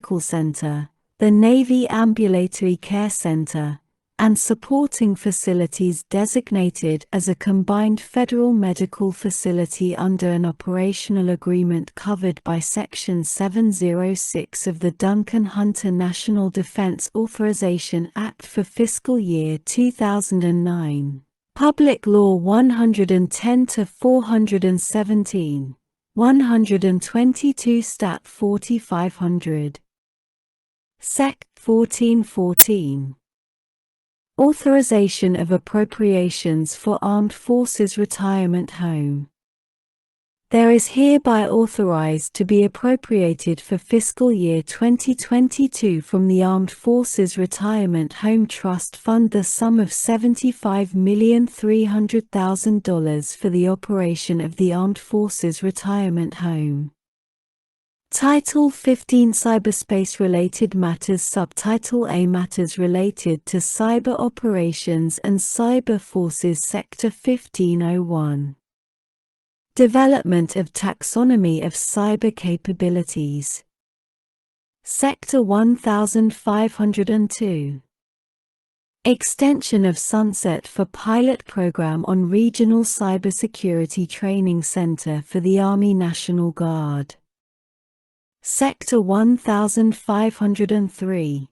Medical Center, the Navy Ambulatory Care Center, and supporting facilities designated as a combined federal medical facility under an operational agreement covered by Section 706 of the Duncan-Hunter National Defense Authorization Act for fiscal year 2009. Public Law 110-417, 122 Stat 4500. Sec. 1414. Authorization of appropriations for Armed Forces Retirement Home. There is hereby authorized to be appropriated for fiscal year 2022 from the Armed Forces Retirement Home Trust Fund the sum of $75,300,000 for the operation of the Armed Forces Retirement Home. Title 15 Cyberspace-related matters. Subtitle A Matters related to cyber operations and cyber forces. Sector 1501. Development of taxonomy of cyber capabilities. Sector 1502. Extension of sunset for pilot program on Regional Cybersecurity Training Center for the Army National Guard. Sector 1503.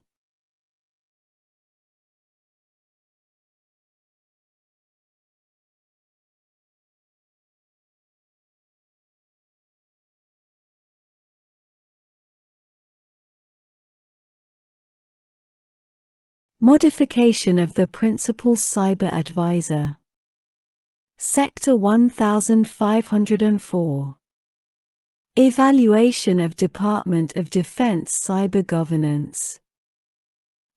Modification of the Principal Cyber Advisor. Sector 1504. Evaluation of Department of Defense Cyber Governance.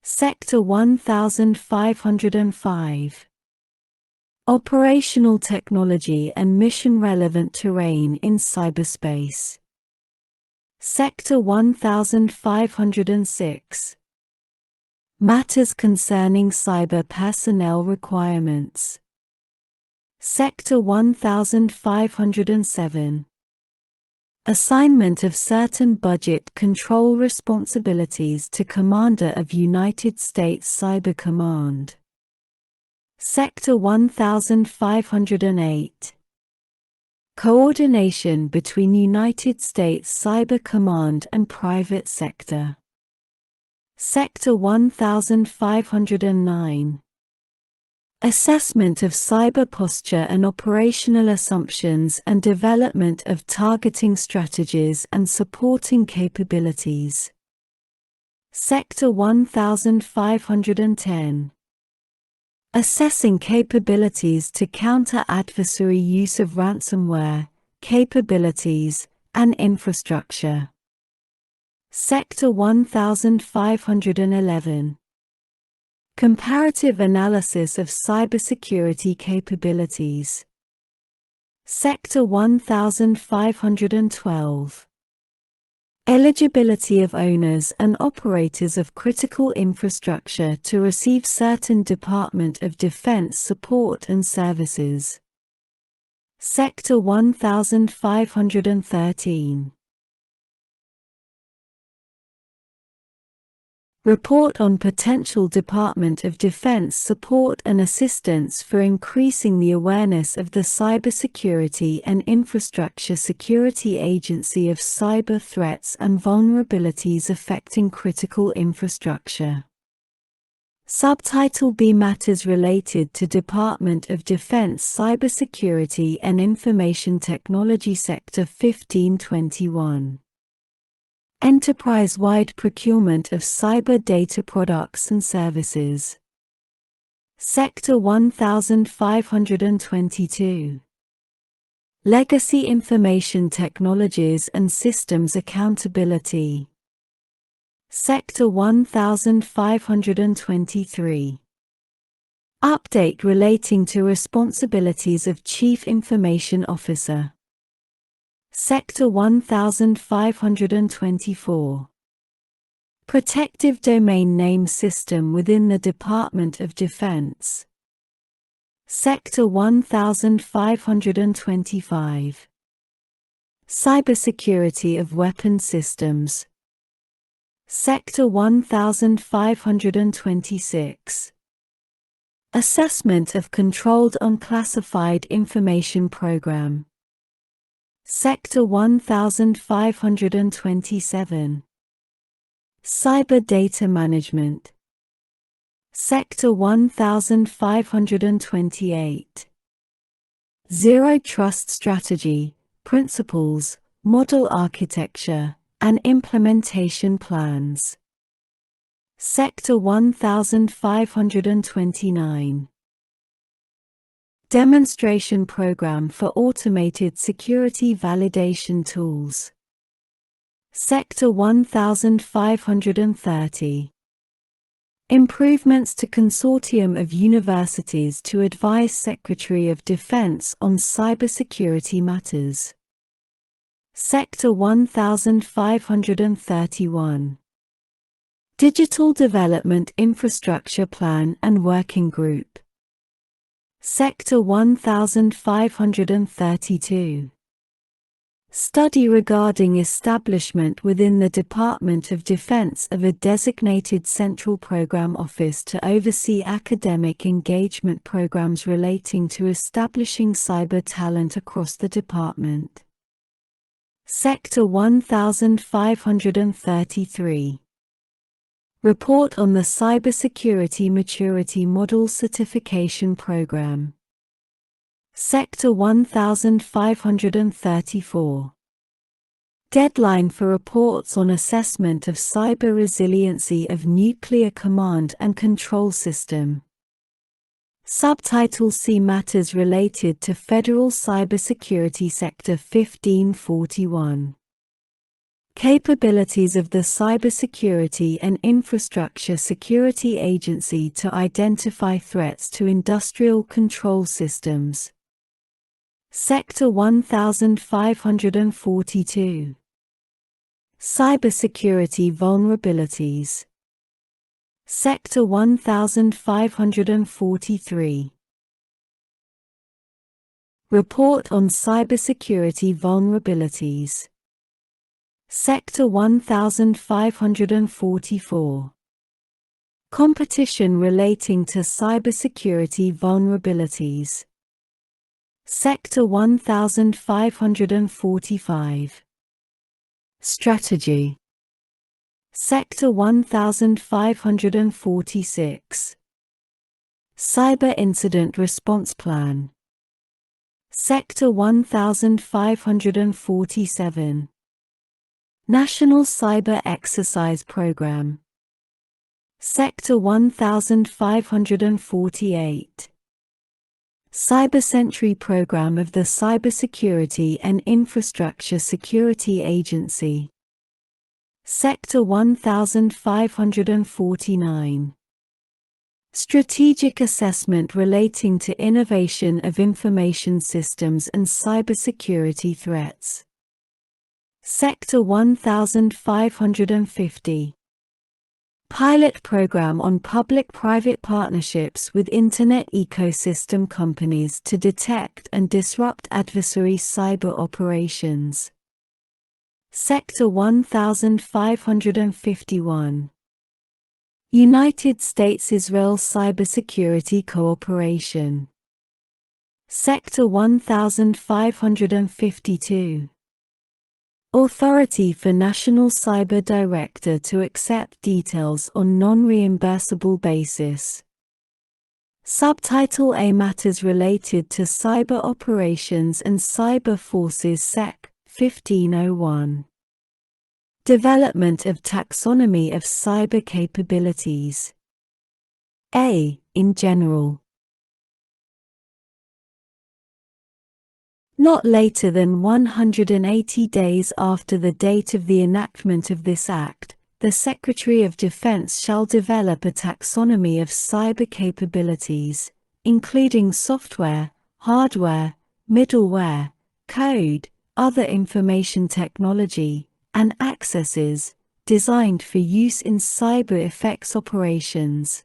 Sector 1505. Operational Technology and Mission-Relevant Terrain in Cyberspace. Sector 1506. Matters concerning cyber personnel requirements. Sector 1507. Assignment of certain budget control responsibilities to Commander of United States Cyber Command. Sector 1508. Coordination between United States Cyber Command and private sector. Sector 1509. Assessment of cyber posture and operational assumptions and development of targeting strategies and supporting capabilities. Sector 1510. Assessing capabilities to counter adversary use of ransomware, capabilities, and infrastructure. Sector 1511. Comparative analysis of cybersecurity capabilities. Sector 1512. Eligibility of owners and operators of critical infrastructure to receive certain Department of Defense support and services. Sector 1513. Report on potential Department of Defense support and assistance for increasing the awareness of the Cybersecurity and Infrastructure Security Agency of cyber threats and vulnerabilities affecting critical infrastructure. Subtitle B Matters related to Department of Defense Cybersecurity and Information Technology. Sector 1521. Enterprise-wide procurement of cyber data products and services. Sector 1522. Legacy information technologies and systems accountability. Sector 1523. Update relating to responsibilities of Chief Information Officer. Sector 1524. Protective Domain Name System within the Department of Defense. Sector 1525. Cybersecurity of Weapon Systems. Sector 1526. Assessment of Controlled Unclassified Information Program. Sector 1527. Cyber Data Management. Sector 1528. Zero Trust Strategy, Principles, Model Architecture, and Implementation Plans. Sector 1529. Demonstration Program for Automated Security Validation Tools. Sector 1530. Improvements to Consortium of Universities to advise Secretary of Defense on cybersecurity matters. Sector 1531. Digital Development Infrastructure Plan and Working Group. Sector 1532. Study regarding establishment within the Department of Defense of a designated Central Program Office to oversee academic engagement programs relating to establishing cyber talent across the department. Sector 1533. Report on the Cybersecurity Maturity Model Certification Program. Sector 1534. Deadline for reports on assessment of cyber resiliency of nuclear command and control system. Subtitle C. Matters related to Federal Cybersecurity Sector 1541. Capabilities of the Cybersecurity and Infrastructure Security Agency to identify threats to industrial control systems. Sector 1542. Cybersecurity vulnerabilities. Sector 1543. Report on cybersecurity vulnerabilities. Sector 1544. Competition relating to cybersecurity vulnerabilities. Sector 1545. Strategy. Sector 1546. Cyber Incident Response Plan. Sector 1547. National Cyber Exercise Program. Sector 1548. Cybersentry Program of the Cybersecurity and Infrastructure Security Agency. Sector 1549. Strategic Assessment relating to innovation of information systems and cybersecurity threats. Sector 1550. Pilot Program on Public-Private Partnerships with Internet Ecosystem Companies to detect and disrupt adversary cyber operations. Sector 1551. United States-Israel Cybersecurity Cooperation. Sector 1552. Authority for National Cyber Director to accept details on non-reimbursable basis. Subtitle A. Matters related to cyber operations and cyber forces. Sec. 1501. Development of taxonomy of cyber capabilities. A. In general. Not later than 180 days after the date of the enactment of this Act, the Secretary of Defense shall develop a taxonomy of cyber capabilities, including software, hardware, middleware, code, other information technology, and accesses, designed for use in cyber effects operations.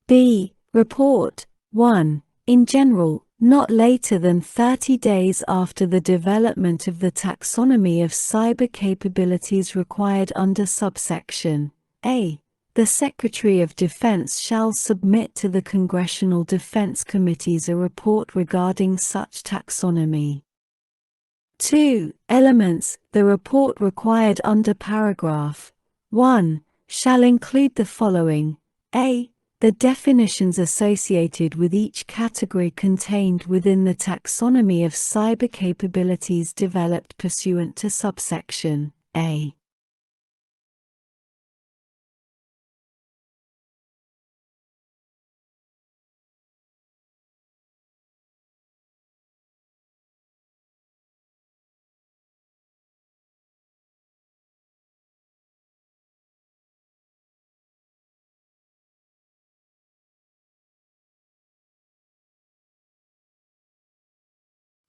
B. Report 1. In general, not later than 30 days after the development of the taxonomy of cyber capabilities required under subsection A. The Secretary of Defense shall submit to the Congressional Defense Committees a report regarding such taxonomy. 2. Elements. The report required under paragraph 1 shall include the following: A. The definitions associated with each category contained within the taxonomy of cyber capabilities developed pursuant to subsection A.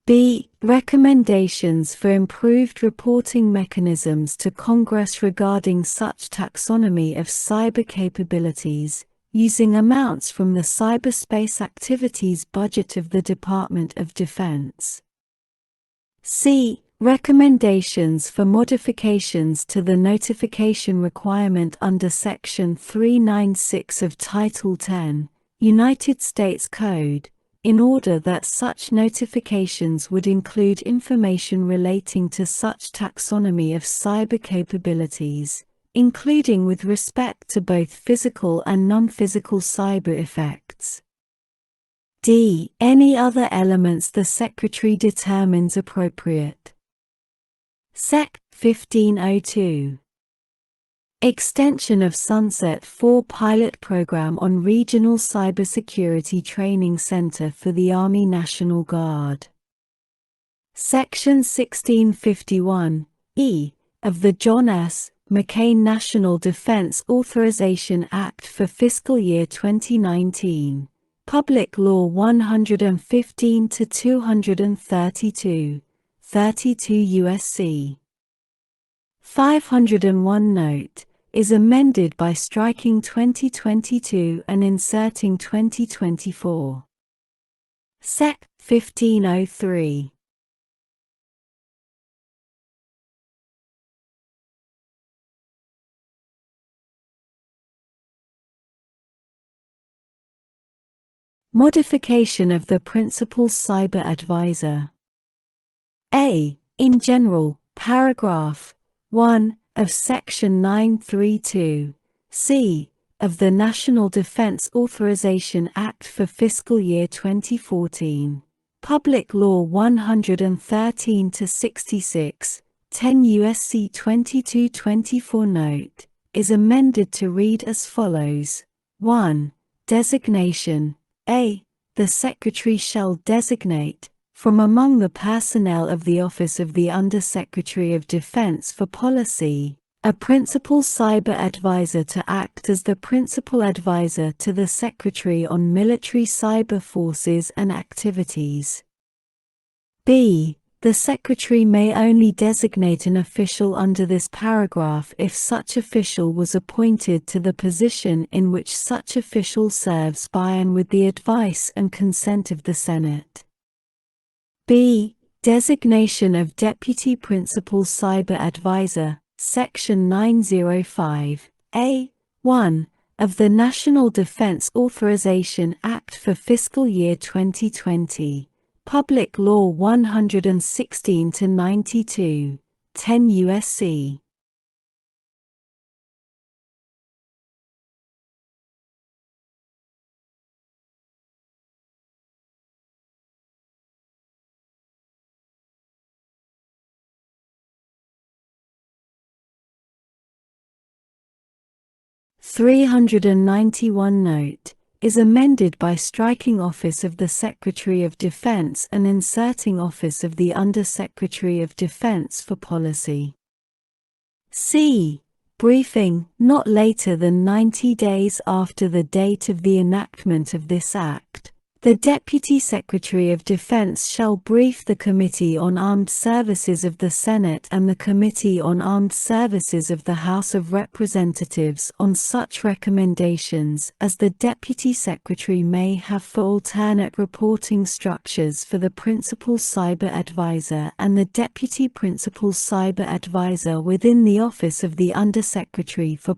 B. Recommendations for improved reporting mechanisms to Congress regarding such taxonomy of cyber capabilities, using amounts from the cyberspace activities budget of the Department of Defense. C. Recommendations for modifications to the notification requirement under Section 396 of Title 10, United States Code, in order that such notifications would include information relating to such taxonomy of cyber capabilities, including with respect to both physical and non-physical cyber effects. D. Any other elements the Secretary determines appropriate. Sec. 1502. Extension of Sunset 4 pilot program on Regional Cybersecurity Training Center for the Army National Guard. Section 1651 E of the John S. McCain National Defense Authorization Act for fiscal year 2019. Public Law 115 to 232, 32 U.S.C. 501 Note is amended by striking 2022 and inserting 2024. Sec. 1503. Modification of the Principal Cyber Advisor. A. In general, paragraph 1 of Section 932, c. of the National Defense Authorization Act for fiscal year 2014, Public Law 113 to 66, 10 U.S.C. 2224 Note, is amended to read as follows: 1. Designation. A. The Secretary shall designate, from among the personnel of the Office of the Under-Secretary of Defense for Policy, a Principal Cyber Advisor to act as the Principal Advisor to the Secretary on military cyber forces and activities. B. The Secretary may only designate an official under this paragraph if such official was appointed to the position in which such official serves by and with the advice and consent of the Senate. B. Designation of Deputy Principal Cyber Advisor, Section 905, A.1, of the National Defense Authorization Act for fiscal year 2020, Public Law 116 to 92, 10 U.S.C. (391) Note is amended by striking Office of the Secretary of Defense and inserting Office of the Under-Secretary of Defense for Policy. C. Briefing, not later than 90 days after the date of the enactment of this Act, The Deputy Secretary of Defense shall brief the Committee on Armed Services of the Senate and the Committee on Armed Services of the House of Representatives on such recommendations as the Deputy Secretary may have for alternate reporting structures for the Principal Cyber Advisor and the Deputy Principal Cyber Advisor within the Office of the Undersecretary for